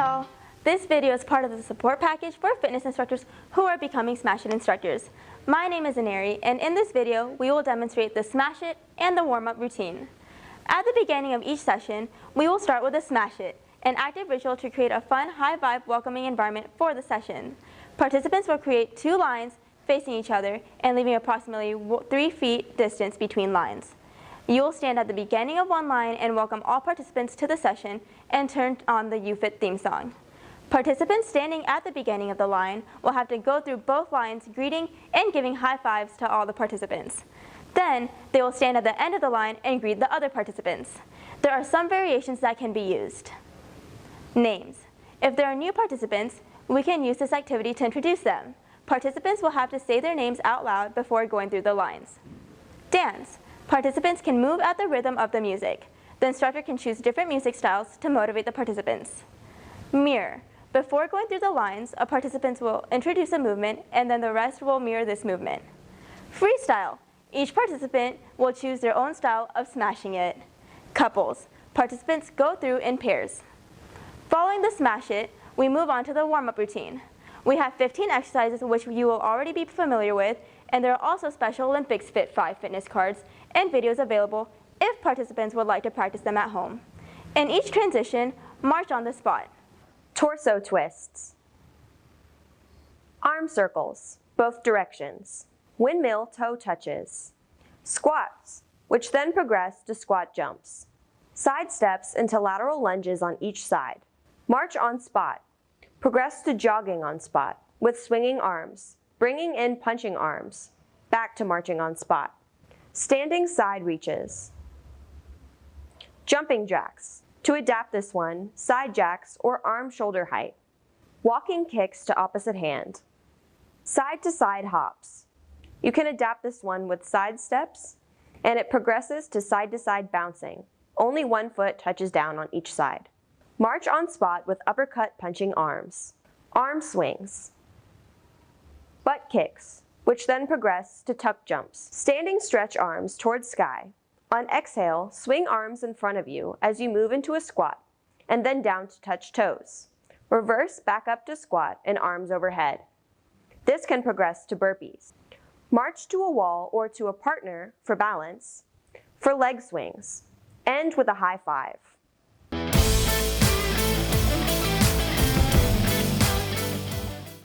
all! This video is part of the support package for fitness instructors who are becoming Smash It instructors. My name is Aneri, and in this video, we will demonstrate the Smash It and the warm-up routine. At the beginning of each session, we will start with a Smash It, an active ritual to create a fun, high-vibe, welcoming environment for the session. Participants will create 2 lines facing each other and leaving approximately 3 feet distance between lines. You will stand at the beginning of one line and welcome all participants to the session and turn on the UFIT theme song. Participants standing at the beginning of the line will have to go through both lines greeting and giving high fives to all the participants. Then, they will stand at the end of the line and greet the other participants. There are some variations that can be used. Names. If there are new participants, we can use this activity to introduce them. Participants will have to say their names out loud before going through the lines. Dance. Participants can move at the rhythm of the music. The instructor can choose different music styles to motivate the participants. Mirror. Before going through the lines, a participant will introduce a movement and then the rest will mirror this movement. Freestyle. Each participant will choose their own style of smashing it. Couples. Participants go through in pairs. Following the Smash It, we move on to the warm-up routine. We have 15 exercises which you will already be familiar with, and there are also Special Olympics Fit 5 fitness cards and videos available if participants would like to practice them at home. In each transition, march on the spot. Torso twists. Arm circles, both directions. Windmill toe touches. Squats, which then progress to squat jumps. Side steps into lateral lunges on each side. March on spot. Progress to jogging on spot with swinging arms, bringing in punching arms. Back to marching on spot. Standing side reaches. Jumping jacks. To adapt this one, side jacks or arm shoulder height. Walking kicks to opposite hand. Side to side hops. You can adapt this one with side steps, and it progresses to side bouncing. Only one foot touches down on each side. March on spot with uppercut punching arms. Arm swings. Butt kicks, which then progress to tuck jumps. Standing stretch arms towards sky. On exhale, swing arms in front of you as you move into a squat, and then down to touch toes. Reverse back up to squat and arms overhead. This can progress to burpees. March to a wall or to a partner for balance. For leg swings, end with a high five.